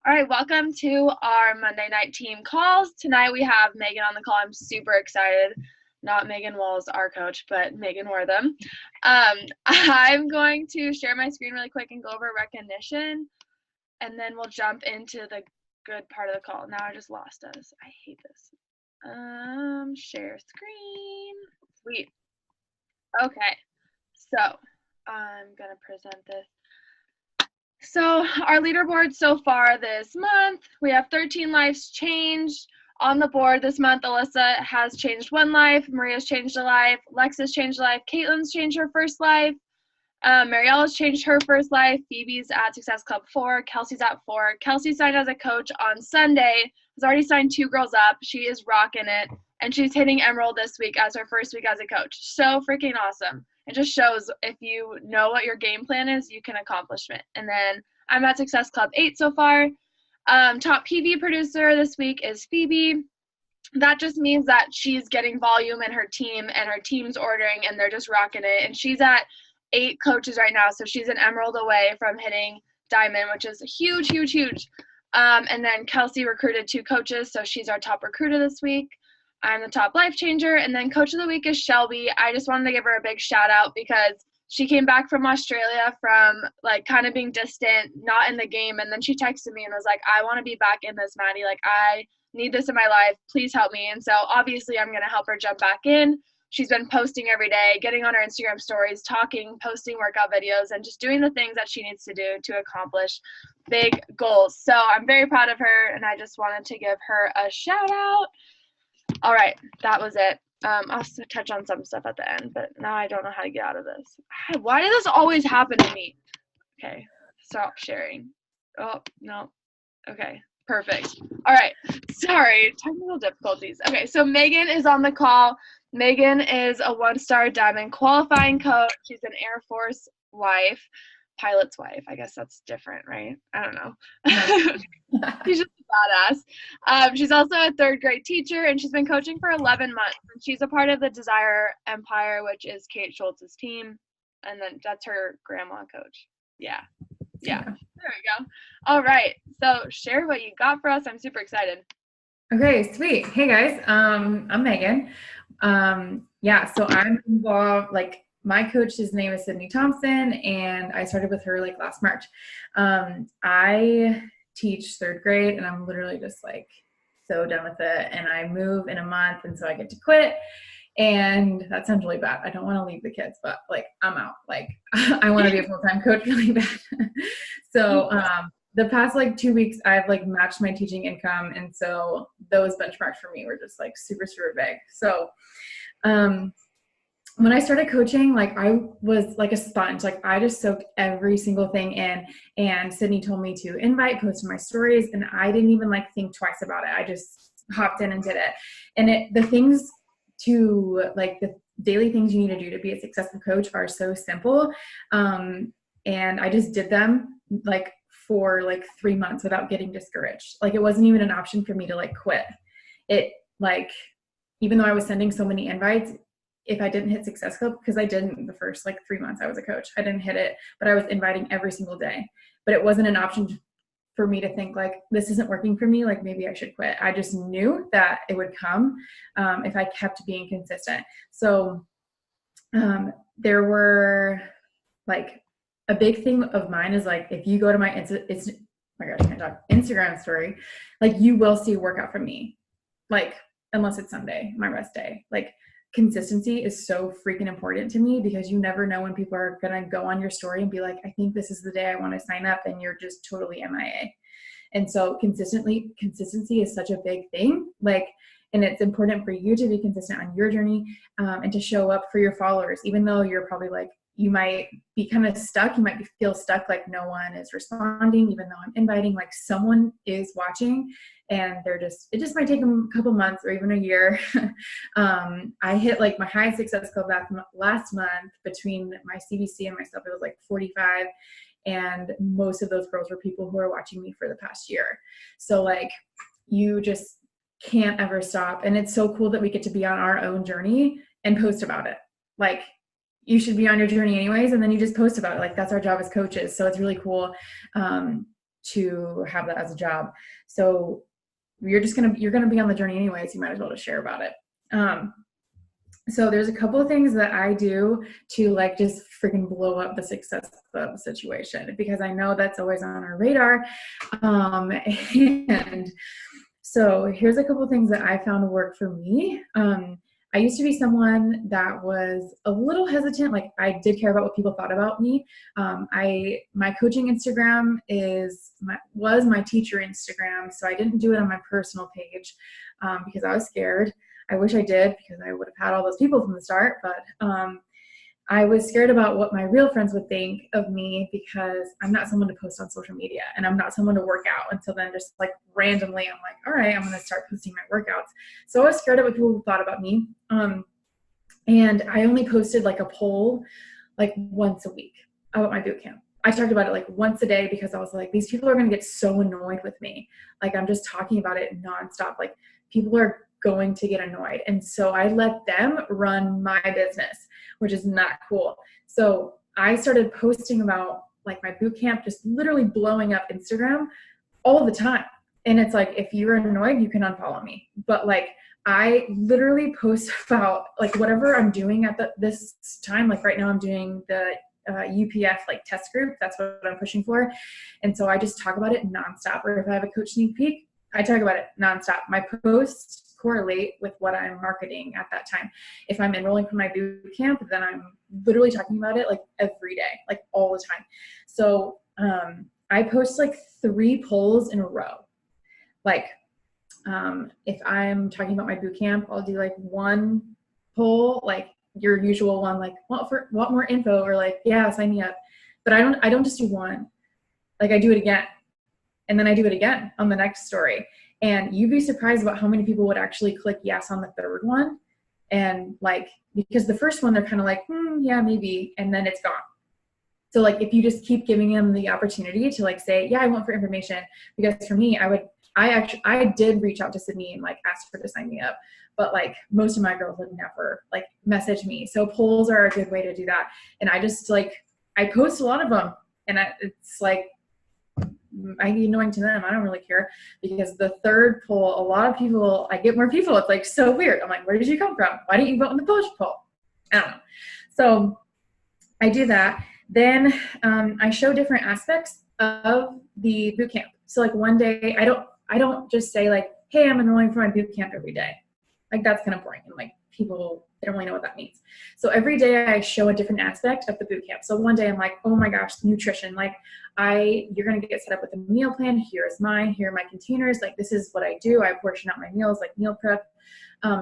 All right, welcome to our Monday night team calls. Tonight we have Megan on the call. I'm super excited. Not Megan Walls, our coach, but Megan Wortham. I'm going to share my screen really quick and go over recognition, and then we'll jump into the good part of the call. Now I just lost us. I hate this. Share screen. Sweet. Okay, so I'm gonna present this. So our leaderboard so far this month, we have 13 lives changed. On the board this month, Alyssa has changed 1 life, Maria's changed a life, Lexa's changed a life, Caitlin's changed her first life, Mariella's changed her first life, Phoebe's at Success Club 4, Kelsey's at 4. Kelsey signed as a coach on Sunday, has already signed 2 girls up. She is rocking it, and she's hitting Emerald this week as her first week as a coach. So freaking awesome. It just shows if you know what your game plan is, you can accomplish it. And then I'm at Success Club 8 so far. Top PV producer this week is Phoebe. That just means that she's getting volume in her team, and her team's ordering, and they're just rocking it. And she's at 8 coaches right now, so she's an emerald away from hitting diamond, which is huge, huge, huge. And then Kelsey recruited 2 coaches, so she's our top recruiter this week. I'm the top life changer, and then coach of the week is Shelby. I just wanted to give her a big shout out because she came back from Australia from like kind of being distant, not in the game, and then she texted me and was like, I want to be back in this, Maddie. Like, I need this in my life. Please help me. And so obviously I'm going to help her jump back in. She's been posting every day, getting on her Instagram stories, talking, posting workout videos, and just doing the things that she needs to do to accomplish big goals. So I'm very proud of her, and I just wanted to give her a shout out. All right, that was it. I'll also touch on some stuff at the end, but now I don't know how to get out of this. Why does this always happen to me? Okay, stop sharing. Oh, no. Okay, perfect. All right, sorry, technical difficulties. Okay, so Megan is on the call. Megan is a 1-star diamond qualifying coach. She's an Air Force wife, pilot's wife. I guess that's different, right? I don't know. She's just a badass. She's also a 3rd grade teacher, and she's been coaching for 11 months. And she's a part of the Desire Empire, which is Kate Schultz's team. And then that's her grandma coach. Yeah. There we go. All right. So share what you got for us. I'm super excited. Okay, sweet. Hey guys, I'm Megan. So I'm involved, like my coach's name is Sydney Thompson, and I started with her like last March. I teach 3rd grade, and I'm literally just like so done with it, and I move in a month, and so I get to quit. And that sounds really bad. I don't want to leave the kids, but like I'm out. Like I want to be a full-time coach really bad. So the past like 2 weeks, I've like matched my teaching income, and so those benchmarks for me were just like super, super big. So when I started coaching, like I was like a sponge. Like I just soaked every single thing in, and Sydney told me to invite, post in my stories, and I didn't even like think twice about it. I just hopped in and did it. And the things to like the daily things you need to do to be a successful coach are so simple. And I just did them like for like 3 months without getting discouraged. Like it wasn't even an option for me to like quit it. Like, even though I was sending so many invites, if I didn't hit Success Club, because I didn't the first like 3 months I was a coach, I didn't hit it, but I was inviting every single day. But it wasn't an option for me to think like, this isn't working for me, like maybe I should quit. I just knew that it would come if I kept being consistent. So there were like, a big thing of mine is like, if you go to my Instagram story, like you will see a workout from me, like unless it's Sunday, my rest day. Like consistency is so freaking important to me, because you never know when people are going to go on your story and be like, I think this is the day I want to sign up, and you're just totally MIA. And so consistency is such a big thing. Like, and it's important for you to be consistent on your journey, and to show up for your followers, even though you're probably like, you might be kind of stuck. You might feel stuck, like no one is responding, even though I'm inviting, like someone is watching, and it just might take them a couple months or even a year. I hit like my highest Success Club last month. Between my CBC and myself, it was like 45. And most of those girls were people who are watching me for the past year. So like, you just can't ever stop. And it's so cool that we get to be on our own journey and post about it. Like, you should be on your journey anyways, and then you just post about it. Like, that's our job as coaches. So it's really cool. to have that as a job. So you're going to be on the journey anyways. You might as well just share about it. So there's a couple of things that I do to like just freaking blow up the success club situation, because I know that's always on our radar. And so here's a couple of things that I found work for me. I used to be someone that was a little hesitant. Like I did care about what people thought about me. My coaching Instagram was my teacher Instagram. So I didn't do it on my personal page because I was scared. I wish I did, because I would have had all those people from the start, but I was scared about what my real friends would think of me, because I'm not someone to post on social media, and I'm not someone to work out. And so then just like randomly, I'm like, all right, I'm going to start posting my workouts. So I was scared of what people thought about me. And I only posted like a poll like once a week about my boot camp. I talked about it like once a day, because I was like, these people are going to get so annoyed with me. Like I'm just talking about it nonstop. Like people are going to get annoyed. And so I let them run my business, which is not cool. So I started posting about like my boot camp, just literally blowing up Instagram all the time. And it's like, if you're annoyed, you can unfollow me. But like, I literally post about like whatever I'm doing at this time. Like right now I'm doing the UPF like test group. That's what I'm pushing for. And so I just talk about it nonstop. Or if I have a coach sneak peek, I talk about it nonstop. My posts correlate with what I'm marketing at that time. If I'm enrolling for my boot camp, then I'm literally talking about it like every day, like all the time. So I post like 3 polls in a row. Like if I'm talking about my boot camp, I'll do like 1 poll, like your usual one, like want more info, or like, yeah, sign me up. But I don't just do 1. Like I do it again. And then I do it again on the next story. And you'd be surprised about how many people would actually click yes on the 3rd one. And like, because the first one, they're kind of like, yeah, maybe. And then it's gone. So like, if you just keep giving them the opportunity to like say, yeah, I want for information. Because for me, I did reach out to Sydney and like ask her to sign me up. But like most of my girls would never like message me. So polls are a good way to do that. And I just like, I post a lot of them. And it's like, might be annoying to them. I don't really care, because the 3rd poll, a lot of people, I get more people. It's like so weird. I'm like, where did you come from? Why didn't you vote in the push poll? I don't know. So I do that. Then I show different aspects of the boot camp. So like one day, I don't just say like, hey, I'm enrolling for my boot camp every day. Like that's kind of boring. And like people, they don't really know what that means. So every day I show a different aspect of the boot camp. So one day I'm like, oh my gosh, nutrition. Like you're going to get set up with a meal plan. Here's mine. Here are my containers. Like this is what I do. I portion out my meals, like meal prep.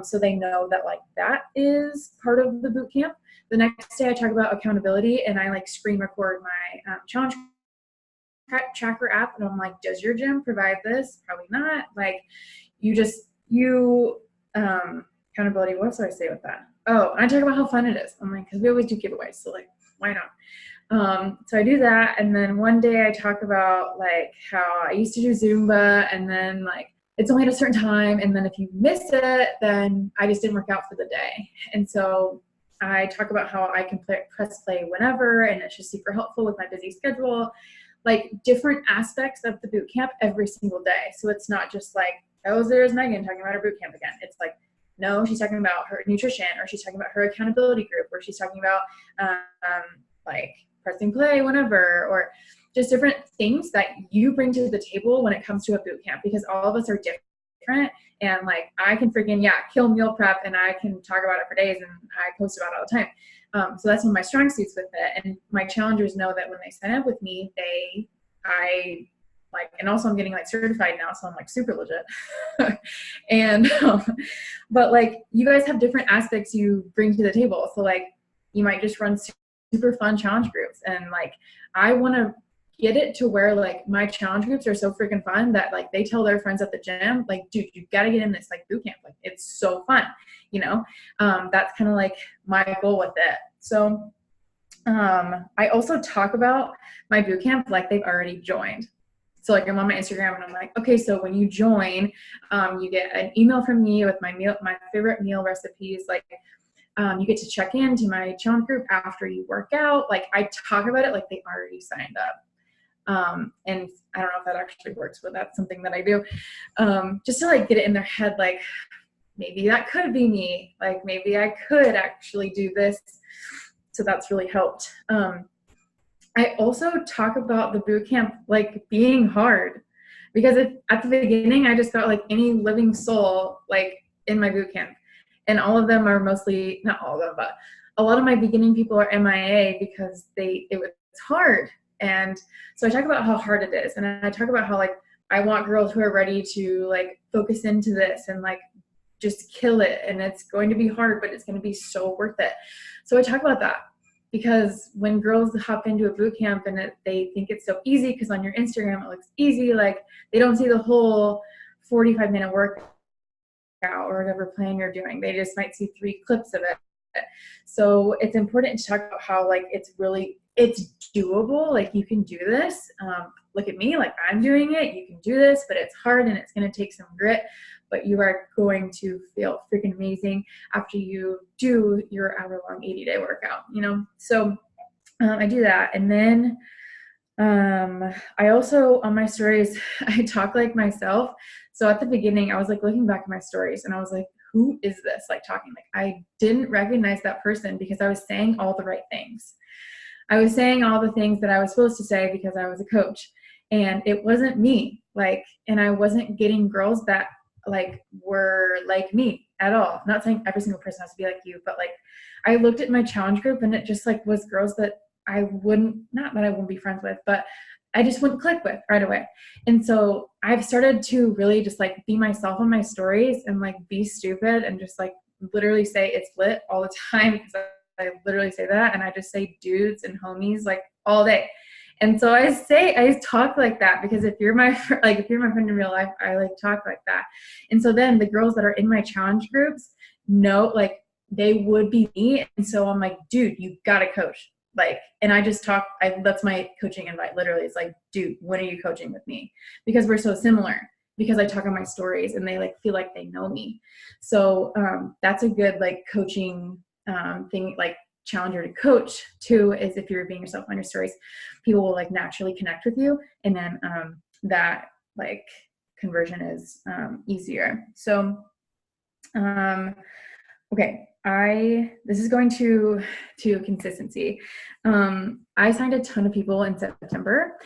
So they know that like that is part of the boot camp. The next day I talk about accountability, and I like screen record my challenge tracker app. And I'm like, does your gym provide this? Probably not. Like accountability. What else do I say with that? Oh, and I talk about how fun it is. I'm like, because we always do giveaways. So like, why not? So I do that. And then one day I talk about like how I used to do Zumba, and then like, it's only at a certain time. And then if you miss it, then I just didn't work out for the day. And so I talk about how I can press play whenever, and it's just super helpful with my busy schedule, like different aspects of the boot camp every single day. So it's not just like, oh, there's Megan talking about her boot camp again. It's like, no, she's talking about her nutrition, or she's talking about her accountability group, or she's talking about like pressing play whenever, or just different things that you bring to the table when it comes to a boot camp, because all of us are different. And like, I can freaking, kill meal prep, and I can talk about it for days, and I post about it all the time. So that's one of my strong suits with it. And my challengers know that when they sign up with me, and also I'm getting like certified now, so I'm like super legit. And, but like, you guys have different aspects you bring to the table. So like, you might just run super fun challenge groups. And like, I want to get it to where like my challenge groups are so freaking fun that like they tell their friends at the gym, like, dude, you got to get in this like boot camp. Like, it's so fun, you know? That's kind of like my goal with it. So, I also talk about my boot camp like they've already joined. So like, I'm on my Instagram and I'm like, okay, so when you join, you get an email from me with my favorite meal recipes. Like, you get to check in to my challenge group after you work out. Like, I talk about it like they already signed up. And I don't know if that actually works, but that's something that I do. Just to like get it in their head, like maybe that could be me. Like maybe I could actually do this. So that's really helped. I also talk about the boot camp like being hard, because at the beginning I just felt like any living soul like in my boot camp, and all of them are mostly, not all of them, but a lot of my beginning people are MIA because it was hard. And so I talk about how hard it is, and I talk about how like I want girls who are ready to like focus into this and like just kill it, and it's going to be hard, but it's going to be so worth it. So I talk about that, because when girls hop into a boot camp and they think it's so easy because on your Instagram it looks easy, like they don't see the whole 45-minute workout or whatever plan you're doing. They just might see 3 clips of it. So it's important to talk about how like it's doable. Like you can do this. Look at me, like I'm doing it. You can do this, but it's hard and it's going to take some grit, but you are going to feel freaking amazing after you do your hour-long 80-day workout, you know? So I do that. And then I also, on my stories, I talk like myself. So at the beginning, I was like looking back at my stories and I was like, who is this like talking? Like I didn't recognize that person because I was saying all the right things. I was saying all the things that I was supposed to say because I was a coach, and it wasn't me. Like, and I wasn't getting girls that like were like me at all. Not saying every single person has to be like you, but like I looked at my challenge group and it just like was girls that I wouldn't, not that I wouldn't be friends with, but I just wouldn't click with right away. And so I've started to really just like be myself on my stories and like be stupid and just like literally say it's lit all the time, because I literally say that, and I just say dudes and homies like all day. And so I talk like that because if you're my friend in real life, I like talk like that. And so then the girls that are in my challenge groups know like they would be me. And so I'm like, dude, you got to coach. Like, and I just talk, that's my coaching invite. Literally, it's like, dude, when are you coaching with me? Because we're so similar, because I talk on my stories and they like feel like they know me. So that's a good like coaching thing, like challenger to coach too, is if you're being yourself on your stories, people will like naturally connect with you. And then that like conversion is easier. So, okay. This is going to consistency. I signed a ton of people in September,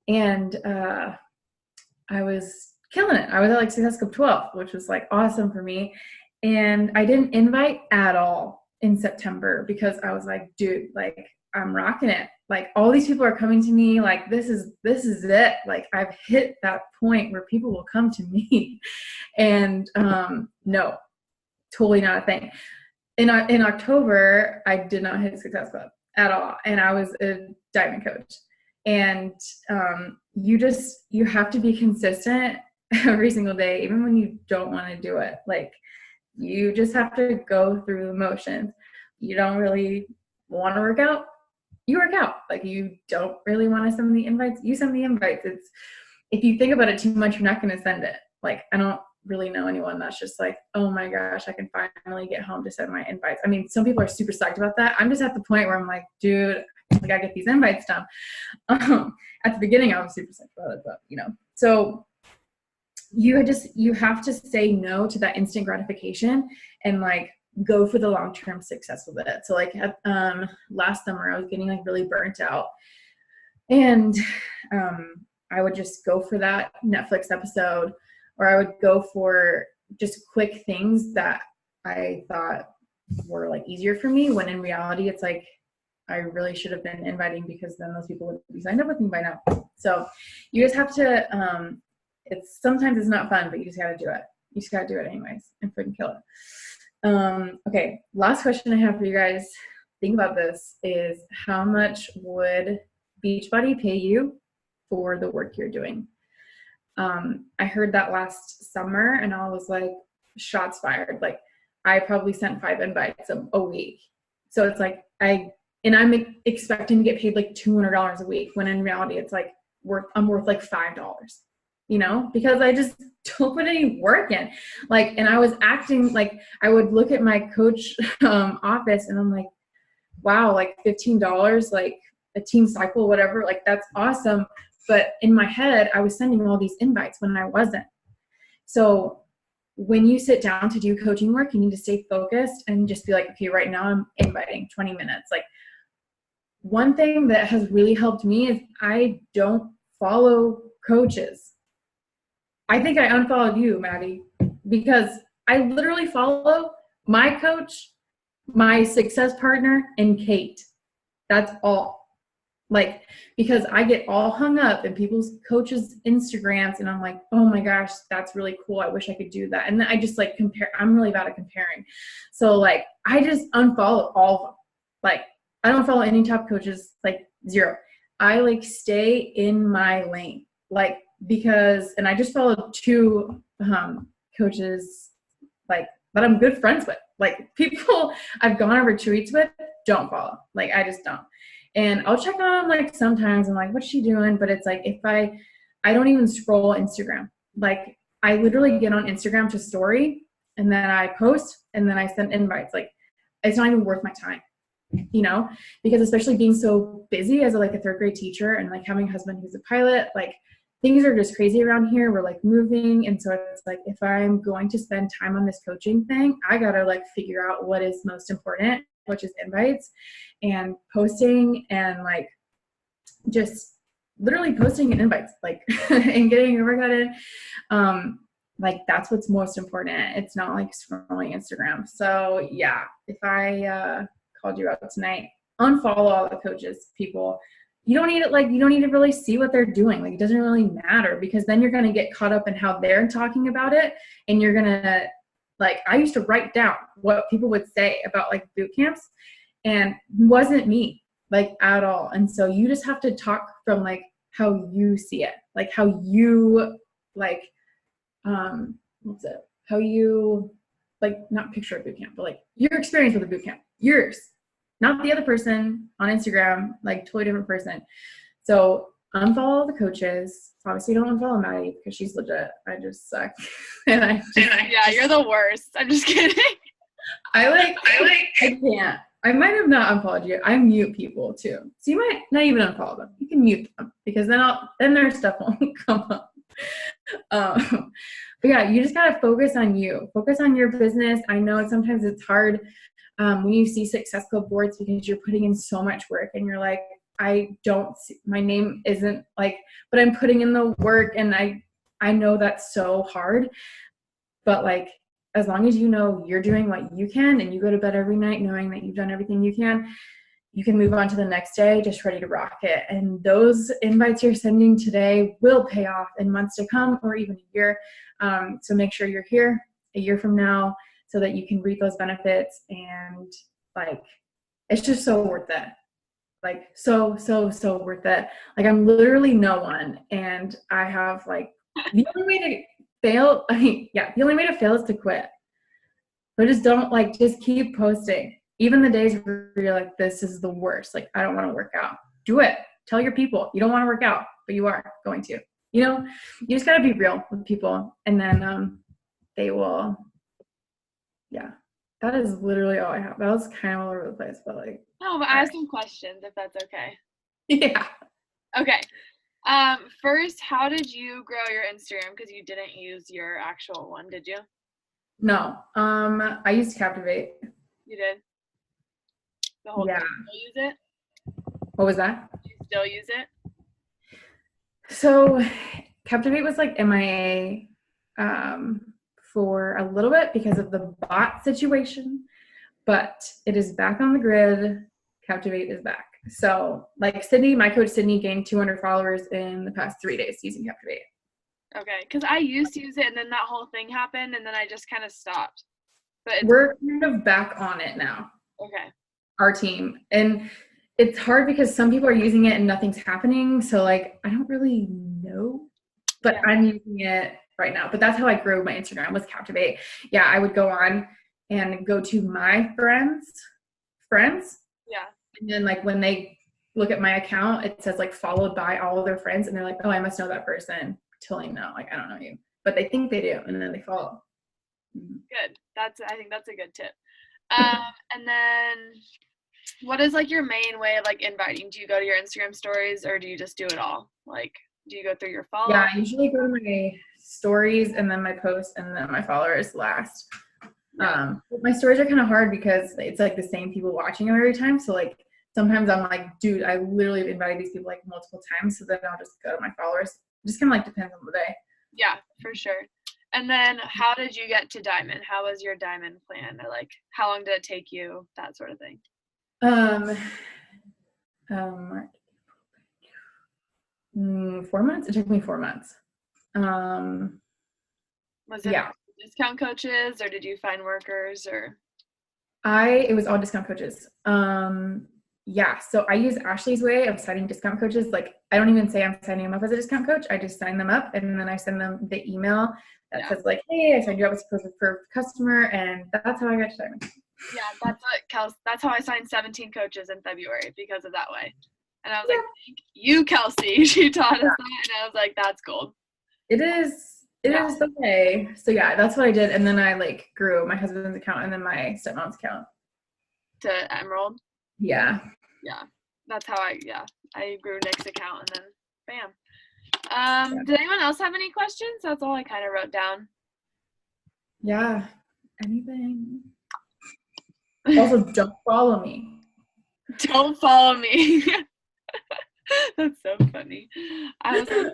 and I was killing it. I was at like Success Club 12, which was like awesome for me. And I didn't invite at all in September because I was like, dude, like I'm rocking it. Like all these people are coming to me. Like this is it. Like I've hit that point where people will come to me. And no, totally not a thing. In October, I did not hit Success Club at all. And I was a diamond coach. And you have to be consistent every single day, even when you don't want to do it. Like you just have to go through the motions. You don't really want to work out, you work out. Like you don't really want to send the invites, you send the invites. It's, if you think about it too much, you're not going to send it. Like I don't really know anyone that's just like, oh my gosh, I can finally get home to send my invites. I mean, some people are super psyched about that. I'm just at the point where I'm like, dude, I gotta get these invites done. At the beginning, I was super psyched about it, but you know, so you have to say no to that instant gratification and like go for the long-term success with it. So like last summer, I was getting like really burnt out, and I would just go for that Netflix episode, or I would go for just quick things that I thought were like easier for me, when in reality it's like I really should have been inviting, because then those people would be signed up with me by now. So you just have to sometimes it's not fun, but you just gotta do it. You just gotta do it anyways and freaking kill it. Okay, last question I have for you guys, think about this, is how much would Beachbody pay you for the work you're doing? I heard that last summer and I was like, shots fired. Like I probably sent 5 invites a week. So it's like I'm expecting to get paid like $200 a week, when in reality it's like I'm worth like $5, you know, because I just don't put any work in. Like, and I was acting like, I would look at my coach office and I'm like, wow, like $15, like a team cycle, whatever, like that's awesome. But in my head, I was sending all these invites when I wasn't. So when you sit down to do coaching work, you need to stay focused and just be like, okay, right now I'm inviting 20 minutes. Like, one thing that has really helped me is I don't follow coaches. I think I unfollowed you, Maddie, because I literally follow my coach, my success partner, and Kate. That's all. Like, because I get all hung up in people's coaches' Instagrams, and I'm like, oh my gosh, that's really cool. I wish I could do that. And then I just like compare. I'm really bad at comparing. So like, I just unfollow all of them. Like, I don't follow any top coaches, like zero. I like stay in my lane, like, because, and I just followed two coaches, like, that I'm good friends with. Like, people I've gone on retreats with, don't follow. Like, I just don't. And I'll check on them like sometimes. I'm like, what's she doing? But it's like, if I don't even scroll Instagram. Like, I literally get on Instagram to story, and then I post, and then I send invites. Like, it's not even worth my time, you know, because especially being so busy as a third grade teacher, and like having a husband who's a pilot, like things are just crazy around here. We're like moving. And so it's like, if I'm going to spend time on this coaching thing, I got to like figure out what is most important, which is invites and posting, and like just literally posting and invites, like, and getting your workout in. Like, that's what's most important. It's not like scrolling Instagram. So yeah, if I called you out tonight, unfollow all the coaches, people. You don't need it. Like, you don't need to really see what they're doing. Like, it doesn't really matter, because then you're going to get caught up in how they're talking about it. And you're going to, like, I used to write down what people would say about like boot camps, and wasn't me, like, at all. And so you just have to talk from like how you see it, like how you like, what's it? How you like, not picture a boot camp, but like your experience with a boot camp, yours, not the other person on Instagram, like totally different person. So unfollow the coaches. Obviously, don't unfollow Maddie because she's legit. I just suck. Yeah, you're the worst. I'm just kidding. I can't. I might have not unfollowed you. I mute people too. So you might not even unfollow them. You can mute them, because then their stuff won't come up. But yeah, you just gotta focus on you. Focus on your business. I know sometimes it's hard when you see Success Club boards, because you're putting in so much work, and you're like, I don't see, my name isn't like, but I'm putting in the work, and I know that's so hard. But like, as long as you know you're doing what you can, and you go to bed every night knowing that you've done everything you can move on to the next day just ready to rock it. And those invites you're sending today will pay off in months to come, or even a year. So make sure you're here a year from now, so that you can reap those benefits. And like, it's just so worth it. Like, so worth it. Like, I'm literally no one, and I have like, the only way to fail, the only way to fail is to quit. So just don't, like, just keep posting. Even the days where you're like, this is the worst, like, I don't want to work out. Do it. Tell your people you don't want to work out, but you are going to. You know, you just got to be real with people, and then they will. Yeah, that is literally all I have. That was kind of all over the place, but like. No, but I have some questions, if that's okay. Yeah. Okay. First, how did you grow your Instagram? Because you didn't use your actual one, did you? No. I used Captivate. You did? The whole Yeah. thing. You still use it? What was that? You still use it? So Captivate was like MIA for a little bit because of the bot situation, but it is back on the grid. Captivate is back. So like Sydney, my coach Sydney gained 200 followers in the past 3 days using Captivate. Okay, because I used to use it, and then that whole thing happened, and then I just kind of stopped. But we're kind of back on it now. Okay. Our team. And it's hard because some people are using it and nothing's happening. So like, I don't really know, but yeah. I'm using it right now. But that's how I grew my Instagram, was Captivate. Yeah, I would go on and go to my friends. Yeah. And then like when they look at my account, it says like followed by all of their friends, and they're like, oh, I must know that person. Totally no, like I don't know you, but they think they do, and then they follow. Good. I think that's a good tip. And then what is like your main way of like inviting? Do you go to your Instagram stories, or do you just do it all? Like, Do you go through your followers? Yeah, I usually go to my stories and then my posts and then my followers last. Yeah. But my stories are kind of hard because it's like the same people watching them every time. So like sometimes I'm like, dude, I literally have invited these people like multiple times. So then I'll just go to my followers. It just kind of like depends on the day. Yeah, for sure. And then how did you get to Diamond? How was your Diamond plan? Or like how long did it take you? That sort of thing. Um, 4 months. It took me 4 months. Was it Yeah. discount coaches or did you find workers or? It was all discount coaches. Yeah, so I use Ashley's way of signing discount coaches. Like, I don't even say I'm signing them up as a discount coach. I just sign them up and then I send them the email that says like, hey, I signed you up as a preferred customer, and that's how I got to Diamond. Yeah, that's how I signed 17 coaches in February because of that way. And I was like, thank you, Kelsey. She taught us that, and I was like, that's gold. It is the way. So yeah, that's what I did, and then I like grew my husband's account and then my stepmom's account to Emerald. Yeah. That's how I grew Nick's account and then bam. Did anyone else have any questions? That's all I kind of wrote down. Yeah. Anything? Also, don't follow me. Don't follow me. That's so funny. I was like,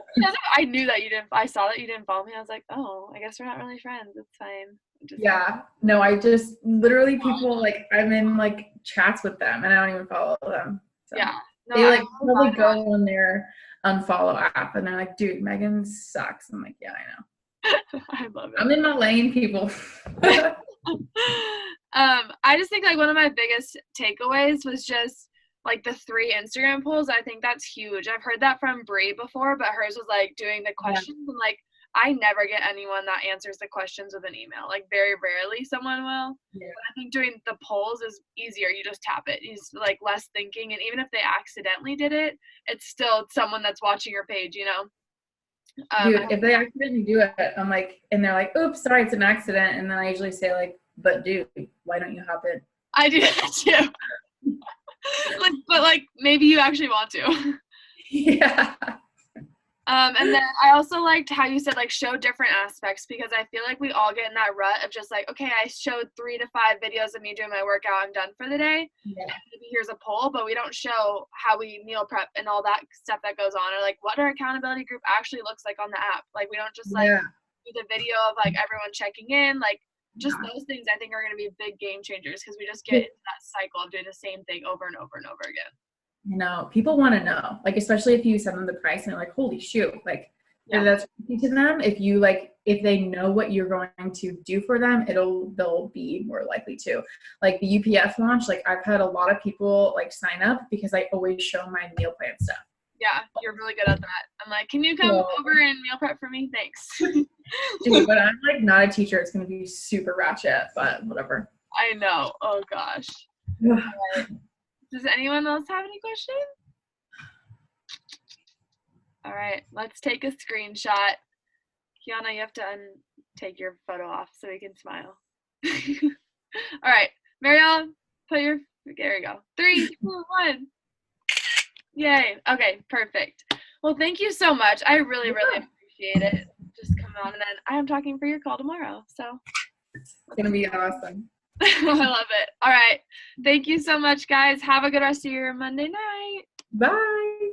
I knew that you didn't. I saw that you didn't follow me. I was like, oh, I guess we're not really friends. It's fine. Yeah. No, I just literally people like I'm in like chats with them and I don't even follow them. So yeah. No, they like probably go on their unfollow app and they're like, dude, Megan sucks. I'm like, yeah, I know. I love it. I'm in my lane, people. I just think like one of my biggest takeaways was just like the 3 Instagram polls. I think that's huge. I've heard that from Brie before, but hers was like doing the questions and like I never get anyone that answers the questions with an email. Like very rarely someone will. Yeah. But I think doing the polls is easier. You just tap it. It's like less thinking, and even if they accidentally did it, it's still someone that's watching your page, you know. Dude, if they accidentally do it, I'm like, and they're like, oops, sorry, it's an accident. And then I usually say like, but dude, why don't you hop in? I do that too. but like maybe you actually want to. Yeah. And then I also liked how you said like show different aspects, because I feel like we all get in that rut of just like, okay, I showed 3 to 5 videos of me doing my workout, I'm done for the day. Yeah. And maybe here's a poll, but we don't show how we meal prep and all that stuff that goes on, or like what our accountability group actually looks like on the app. Like we don't just like do the video of like everyone checking in, like just those things I think are going to be big game changers, because we just get into that cycle of doing the same thing over and over and over again. You know, people want to know, like, especially if you send them the price and they're like, holy shoot, like, that's to them. If you like, if they know what you're going to do for them, they'll be more likely to. Like the UPF launch, like I've had a lot of people like sign up because I always show my meal plan stuff. Yeah, you're really good at that. I'm like, can you come over and meal prep for me? Thanks. Dude, but I'm like not a teacher. It's going to be super ratchet, but whatever. I know. Oh gosh. Right. Does anyone else have any questions? All right, let's take a screenshot. Kiana, you have to take your photo off so we can smile. All right, Marielle, there you go. 3, 2, 1. Yay. Okay, perfect. Well, thank you so much. I really, really appreciate it. Just come on, and then I am talking for your call tomorrow. So it's going to be awesome. I love it. All right. Thank you so much, guys. Have a good rest of your Monday night. Bye.